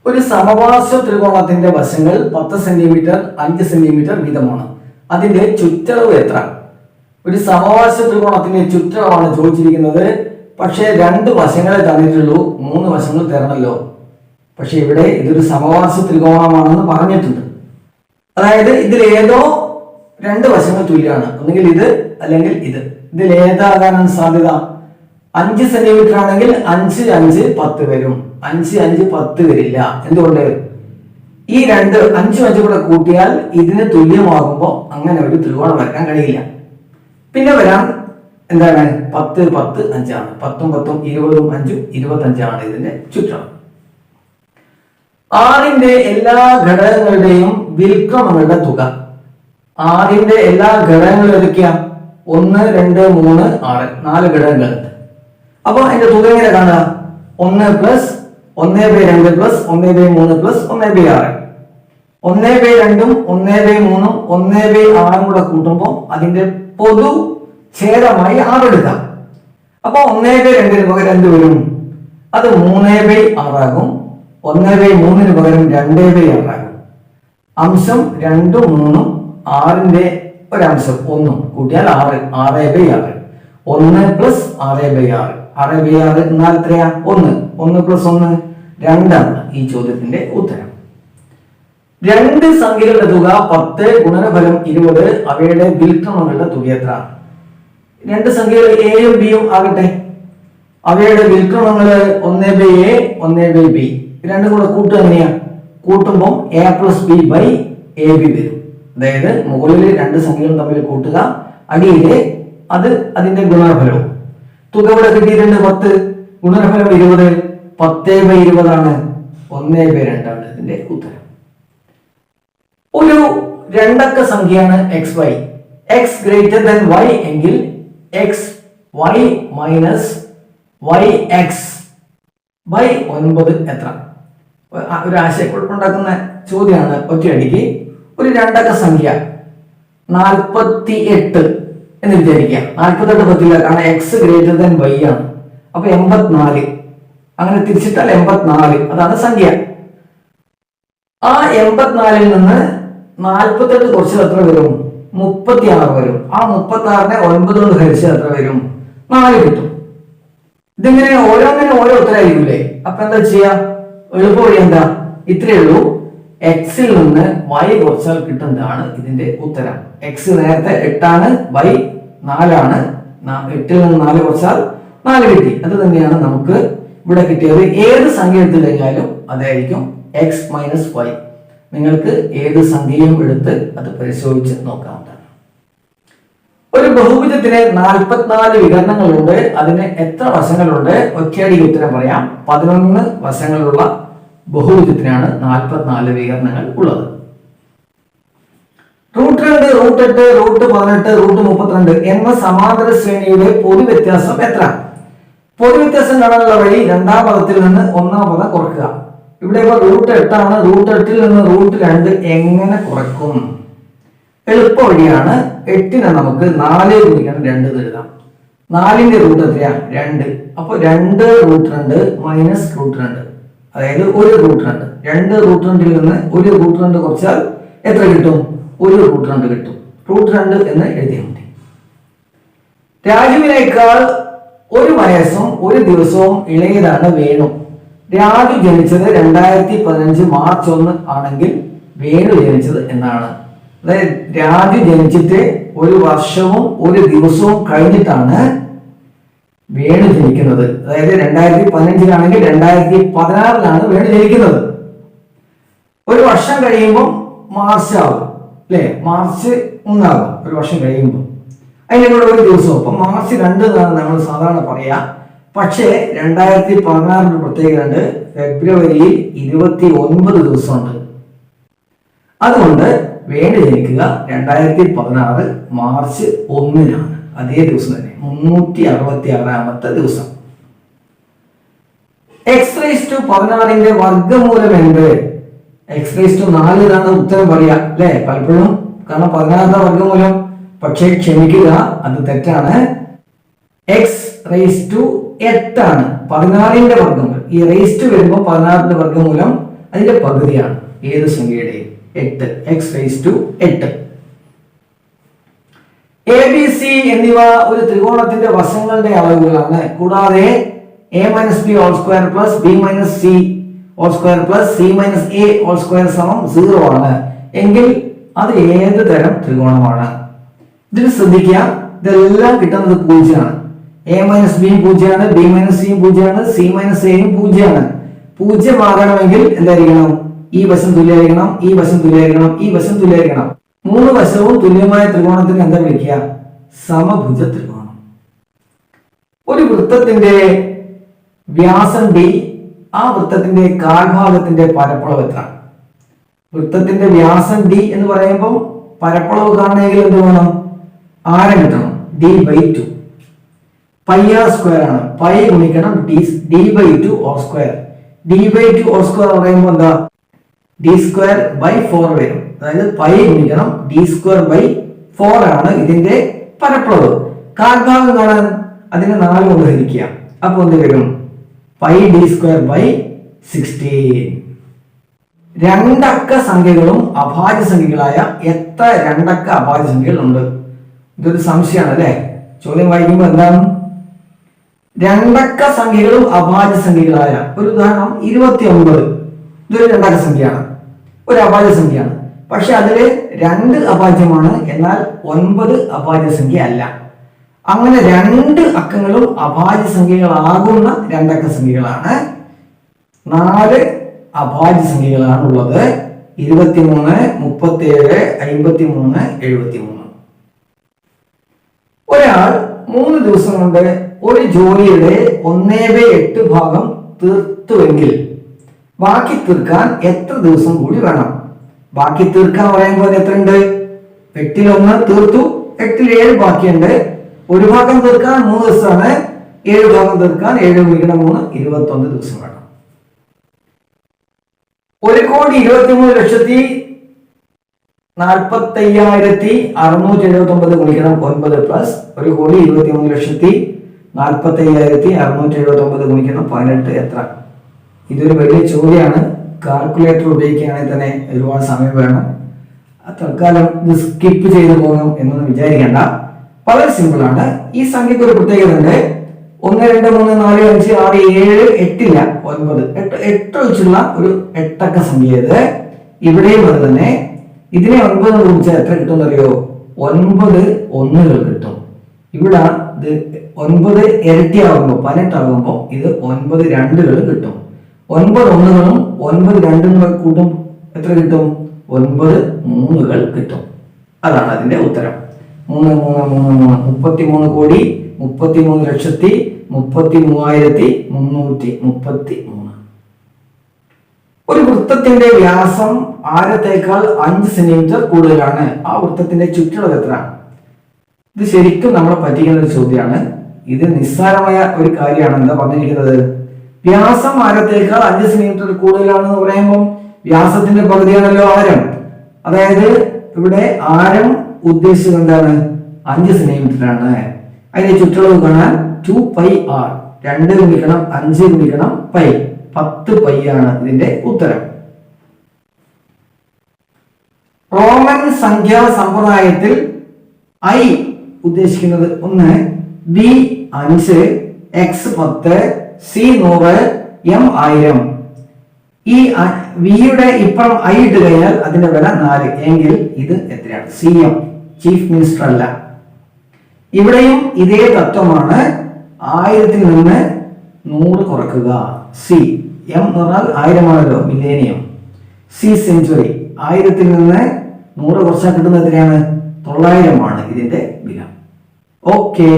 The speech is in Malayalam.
ഒരു സമപാർശ്വ ത്രികോണത്തിന്റെ വശങ്ങൾ 10 സെന്റിമീറ്റർ 5 സെന്റിമീറ്റർ വീതമാണ്. അതിന്റെ ചുറ്റളവ് എത്ര? ഒരു സമപാർശ്വ ത്രികോണത്തിന്റെ ചുറ്റളവാണ് ചോദിച്ചിരിക്കുന്നത്. പക്ഷേ 2 വശങ്ങളെ തന്നിട്ടുള്ളൂ, 3 വശങ്ങൾ തരണമല്ലോ. പക്ഷെ ഇവിടെ ഇതൊരു സമപാർശ്വ ത്രികോണമാണെന്ന് പറഞ്ഞിട്ടുണ്ട്. അതായത് ഇതിൽ ഏതോ 2 വശങ്ങൾ തുല്യമാണ്, ഒന്നുകിൽ ഇത് അല്ലെങ്കിൽ ഇത്. ഇതിൽ ഏതാകാനാണ് സാധ്യത? 5 സെന്റിമീറ്റർ ആണെങ്കിൽ 5 5 10 വരും. 5 5 10 വരില്ല. എന്തുകൊണ്ട്? ഈ 2 5 5 കൂടെ കൂട്ടിയാൽ ഇതിന് തുല്യമാകുമ്പോൾ അങ്ങനെ ഒരു ത്രികോണം വരയ്ക്കാൻ കഴിയില്ല. പിന്നെ വരാൻ എന്താണ്? 10 10 5 ആണ്. 10 10 20 5 25 ആണ് ഇതിന്റെ ചുറ്റളവ്. ആറിന്റെ എല്ലാ ഘടകങ്ങളുടെയും വിൽക്രമങ്ങളുടെ തുക. ആറിന്റെ എല്ലാ ഘടകങ്ങളും ഏതൊക്കെയാ? 1 2 3 6 4 ഘടകങ്ങളുണ്ട്. അപ്പൊ അതിന്റെ തുക എങ്ങനെ കാണുക? 1 പ്ലസ് 1/2 പ്ലസ് 1/3 പ്ലസ് 1/6. 1/2 1/3 1/6 കൂടെ കൂട്ടുമ്പോൾ അതിന്റെ പൊതു ഛേദമായി 6 എടുക്കാം. അപ്പൊ 1/2 പകരം എന്ത് വരും? അത് 3/6 ആകും. 1/3 പകരം 2/6 ആകും. അംശം 2 3 6ന്റെ ഒരംശം 1 കൂട്ടിയാൽ 6 6/6. 1 പ്ലസ് 6/6 6/6 എന്നാൽ എത്രയാ? 1 1 പ്ലസ് 1 2 ആണ് ഈ ചോദ്യത്തിന്റെ ഉത്തരം. 2 സംഖ്യകളുടെ തുക 10 ഗുണനഫലം 20. അവയുടെ വിൽക്രമങ്ങളുടെ തുക എത്ര? 2 സംഖ്യകൾ എയും ബിയും ആകട്ടെ. അവയുടെ വിൽക്രമങ്ങള് 1/a 1/b. രണ്ടും കൂടെ കൂട്ടുക എങ്ങനെയാ? കൂട്ടുമ്പോൾ a plus b by ab വരും. അതായത് മുകളിൽ 2 സംഖ്യകൾ തമ്മിൽ കൂട്ടുക, അടിയിലെ അത് അതിന്റെ ഗുണനഫലവും. തുക ഇവിടെ കിട്ടിയിട്ടുണ്ട് 10, ഗുണനഫലം 20. 10/20 ആണ്. 1/2 ആണ് ഇതിന്റെ ഉത്തരം. ഒരു 2 അക്ക സംഖ്യയാണ് xy. x greater than y എങ്കിൽ xy മൈനസ് yx ബൈ 9 എത്ര? ഒരു ആശയക്കുഴപ്പമുണ്ടാക്കുന്ന ചോദ്യമാണ്. ഒറ്റയടിക്ക് ഒരു 2 അക്ക സംഖ്യ 48 എന്ന് വിചാരിക്കുക. 48 പറ്റില്ല, കാരണം x ഗ്രേറ്റർ ദാൻ y ആണ്. അപ്പൊ 84. അങ്ങനെ തിരിച്ചിട്ടാൽ 84 അതാണ് സംഖ്യ. ആ 84ൽ നിന്ന് 48 കുറച്ച് എത്ര വരും? 36 വരും. ആ 36നെ 9 കൊണ്ട് ഹരിച്ചാൽ എത്ര വരും? 4 കിട്ടും. ഇതിങ്ങനെ ഓരോന്നിനും ഓരോ ഉത്തരമായിരിക്കൂലേ? അപ്പൊ എന്താ ചെയ്യാ? എളുപ്പ വഴി എന്താ? ഇത്രയേ ഉള്ളൂ. എക്സിൽ നിന്ന് y കുറച്ചാൽ കിട്ടുന്നതാണ് ഇതിന്റെ ഉത്തരം. എക്സ് നേരത്തെ 8 ആണ്, y 4 ആണ്. 8ൽ നിന്ന് 4 കുറച്ചാൽ 4 കിട്ടി. അത് തന്നെയാണ് നമുക്ക് ഇവിടെ കിട്ടിയത്. ഏത് സംഖ്യ എടുത്തു കഴിഞ്ഞാലും അതായിരിക്കും x മൈനസ് y. നിങ്ങൾക്ക് ഏത് സംഖ്യയും എടുത്ത് അത് പരിശോധിച്ച് നോക്കാവുന്നതാണ്. ഒരു ബഹുഭുജത്തിന് 44 വികരണങ്ങളുണ്ട്. അതിന് എത്ര വശങ്ങളുണ്ട്? ഒറ്റയടിക്ക് ഉത്തരം പറയാം. 11 വശങ്ങളുള്ള ബഹുഭുജത്തിനാണ് 44 വികരണങ്ങൾ ഉള്ളത്. √2 √8 √18 √32 എന്ന സമാന്തര ശ്രേണിയുടെ പൊതു വ്യത്യാസം എത്ര? പൊതു വ്യത്യാസം കാണാനുള്ള വഴി 2ാം പദത്തിൽ നിന്ന് 1ാം പദം കുറയ്ക്കുക. ഇവിടെ ഇപ്പോൾ √8 ആണ്. √8ൽ നിന്ന് √2 എങ്ങനെ കുറയ്ക്കും? എളുപ്പ വഴിയാണ്. 8നെ നമുക്ക് 4 ഗുണിക്കണം 2 എഴുതാം. 4ന്റെ റൂട്ട് എത്രയാ? 2. അപ്പൊ 2 √2 മൈനസ് √2, അതായത് 1 √2. 2 √2ൽ നിന്ന് 1 √2 കുറച്ചാൽ എത്ര കിട്ടും? 1 √2 കിട്ടും. √2 എന്ന് എഴുതിയാൽ മതി. രാജുവിനേക്കാൾ 1 വയസ്സും 1 ദിവസവും ഇളയതാണ് വേണു. രാജു ജനിച്ചത് 2015 മാർച്ച് 1 ആണെങ്കിൽ വേണു ജനിച്ചത് എന്നാണ്. അതായത് രാജു ജനിച്ചിട്ട് 1 വർഷവും 1 ദിവസവും കഴിഞ്ഞിട്ടാണ് വേണു ജനിക്കുന്നത്. അതായത് 2015 2016 വേണു ജനിക്കുന്നത്. 1 വർഷം കഴിയുമ്പോൾ മാർച്ച് ആകും അല്ലെ? മാർച്ച് 1 ആകും 1 വർഷം കഴിയുമ്പോൾ. അതിൻ്റെ കൂടെ 1 ദിവസവും. അപ്പൊ മാർച്ച് 2 എന്നാണ് നമ്മൾ സാധാരണ പറയാ. പക്ഷേ 2016 പ്രത്യേകത ഉണ്ട്. ഫെബ്രുവരിയിൽ 29 ദിവസമുണ്ട്. അതുകൊണ്ട് വേണു ജനിക്കുക 2016 മാർച്ച് 1-നാണ്. അതേ ദിവസം തന്നെ 366ാമത്തെ ദിവസം. x⁻16ന്റെ വർഗ്ഗമൂലം എന്ത്? x⁴ എന്നാണ് ഉത്തരം പറയാ അല്ലെ പലപ്പോഴും, കാരണം 16ാമത്തെ വർഗ്ഗമൂലം. പക്ഷേ ക്ഷമിക്കുക, അത് തെറ്റാണ്. x⁻8 ആണ് 16ന്റെ വർഗ്ഗമൂലം. ഈ റേസ്റ്റ് വരുമ്പോൾ 16ന്റെ വർഗ്ഗമൂലം അതിന്റെ പകുതിയാണ് ഏത് സംഖ്യയുടെ 8 x⁸8. എ ബി സി എന്നിവ ഒരു ത്രികോണത്തിന്റെ വശങ്ങളുടെ അളവുകളാണ്. കൂടാതെ a - b² + b - c² + c - a² = 0 ആണ് എങ്കിൽ അത് ഏത് തരം ത്രികോണമാണ്? ഇതിൽ ശ്രദ്ധിക്കുക, ഇതെല്ലാം കിട്ടുന്നത് 0 ആണ്. a - b 0 ആണ്, b - c 0 ആണ്, c - a 0 ആണ്. 0 ആകണമെങ്കിൽ എന്തായിരിക്കണം? ഈ വശം തുല്യമായിരിക്കണം, ഈ വശം തുല്യമായിരിക്കണം, ഈ വശം തുല്യമായിരിക്കണം. മൂന്ന് വശവും തുല്യമായ ത്രികോണത്തിന് എന്താ വിളിക്കുക? സമഭുജ ത്രികോണം. ഒരു വൃത്തത്തിന്റെ വ്യാസം d, ആ വൃത്തത്തിന്റെ കാൽഭാഗത്തിന്റെ പരപ്പളവ് എത്ര? വൃത്തത്തിന്റെ വ്യാസം d എന്ന് പറയുമ്പോൾ പരപ്പളവ് കാണണമെങ്കിൽ എന്ത് വേണം? ആരം കിട്ടണം. d/2 πr² ആണ്. പൈ ഗുണിക്കണം d/2 (² d/2 (² പറയുമ്പോൾ എന്താ? d²/4 വരും. അതായത് പൈ ഗുണിക്കണം d²/4 ആണ് ഇതിന്റെ പരപ്പളവ്. കാൽഭാഗം കാണാൻ അതിനെ 4 കൊണ്ട് ഹരിക്കുക. അപ്പൊ എന്ത് വരും? πd²/16. രണ്ടക്ക സംഖ്യകളും അഭാജ്യ സംഖ്യകളായ എത്ര രണ്ടക്ക അഭാജ്യ സംഖ്യകൾ ഉണ്ട്? ഇതൊരു സംശയമാണ് അല്ലെ? ചോദ്യം വായിക്കുമ്പോൾ എന്താണ്? രണ്ടക്ക സംഖ്യകളും അഭാജ്യ സംഖ്യകളായ, ഒരു ഉദാഹരണം 29. ഇതൊരു രണ്ടക്ക സംഖ്യയാണ്, ഒരു അഭാജ്യ സംഖ്യയാണ്. പക്ഷെ അതില് 2 അഭാജ്യമാണ്, എന്നാൽ 9 അഭാജ്യ സംഖ്യ അല്ല. അങ്ങനെ 2 അക്കങ്ങളും അഭാജ്യ സംഖ്യകളാകുന്ന രണ്ടക്ക സംഖ്യകളാണ്. 4 അഭാജ്യ സംഖ്യകളാണ് ഉള്ളത്. 23, 37, 53, 73. ഒരാൾ 3 ദിവസം കൊണ്ട് ഒരു ജോലിയുടെ 1/8 ഭാഗം തീർത്തുവെങ്കിൽ ബാക്കി തീർക്കാൻ എത്ര ദിവസം കൂടി വേണം? ബാക്കി തീർക്കാൻ പറയുമ്പോൾ എത്രയുണ്ട്? 8ൽ 1 തീർത്തു, 8ൽ 7 ബാക്കിയുണ്ട്. ഒരു ഭാഗം തീർക്കാൻ 3 ദിവസമാണ്, 7 ഭാഗം തീർക്കാൻ 7 × 3 21 ദിവസം വേണം. 1,23,45,679 ഗുണിക്കണം 9 പ്ലസ് 1,23,45,679 ഗുണിക്കണം 18 എത്ര? ഇതൊരു വലിയ ചോദ്യമാണ്. കാൽക്കുലേറ്റർ ഉപയോഗിക്കുകയാണെങ്കിൽ തന്നെ ഒരുപാട് സമയം വേണം. തൽക്കാലം ഇത് സ്കിപ്പ് ചെയ്തു പോകണം എന്നൊന്നും വിചാരിക്കേണ്ട. വളരെ സിമ്പിൾ ആണ്. ഈ സംഖ്യക്ക് ഒരു പ്രത്യേകത ഉണ്ട്. 1, 2, 3, 4, 5, 6, 7, 8 ഇല്ല, 9. 8 വെച്ചുള്ള ഒരു എട്ടക്ക സംഖ്യ ഇത്. ഇവിടെയും അത് തന്നെ. ഇതിനെ 9 ഗുണിച്ചാൽ എത്ര കിട്ടും അറിയോ? 9 ഒന്നുകൾ കിട്ടും. ഇവിടെ ഇത് 9 ഇരട്ടിയാകുമ്പോൾ 18 ആകുമ്പോൾ ഇത് 9 രണ്ടുകൾ കിട്ടും. 9 ഒന്നുകളും 9 രണ്ടും കൂട്ടും എത്ര കിട്ടും? 9 മൂന്നുകൾ കിട്ടും. അതാണ് അതിന്റെ ഉത്തരം. 3, 3, 3, 3 33,33,33,333. ഒരു വൃത്തത്തിന്റെ വ്യാസം ആരത്തേക്കാൾ 5 സെന്റിമീറ്റർ കൂടുതലാണ്. ആ വൃത്തത്തിന്റെ ചുറ്റളവ് എത്ര? ഇത് ശരിക്കും നമ്മളെ പറ്റിക്കുന്ന ഒരു ചോദ്യമാണ്. ഇത് നിസ്സാരമായ ഒരു കാര്യമാണ്. എന്താ പറഞ്ഞിരിക്കുന്നത്? വ്യാസം ആരത്തേക്കാൾ 5 സെന്റിമീറ്റർ കൂടുതലാണെന്ന് പറയുമ്പോൾ വ്യാസത്തിന്റെ പകുതിയാണല്ലോ ആരം. അതായത് ഇവിടെ ആരം ഉദ്ദേശിച്ചത് എന്താണ്? 5 സെന്റിമീറ്റർ ആണ്. അതിന്റെ ചുറ്റളവ് കാണാൻ 2πr. 2 ഗുണിക്കണം 5 ഗുണിക്കണം π, 10 π ആണ് ഇതിന്റെ ഉത്തരം. റോമൻ സംഖ്യാ സമ്പ്രദായത്തിൽ I ഉദ്ദേശിക്കുന്നത് 1, B 5, X 10, C 100, M 1000. ഈ വിയുടെ ഇപ്പുറം I ഇട്ട് കഴിഞ്ഞാൽ അതിന്റെ വില 4 എങ്കിൽ ഇത് എത്രയാണ്? CM, ചീഫ് മിനിസ്റ്റർ അല്ല. ഇവിടെയും ഇതേ തത്വമാണ്. 1000ൽ നിന്ന് 100 കുറക്കുക. C, M എന്ന് പറഞ്ഞാൽ 1000 ആണല്ലോ, മില്ലേനിയം. C century. 1000ൽ നിന്ന് 100 കുറച്ചാൽ കിട്ടുന്നത് എത്രയാണ്? 900 ആണ് ഇതിന്റെ വില. ഓക്കെ.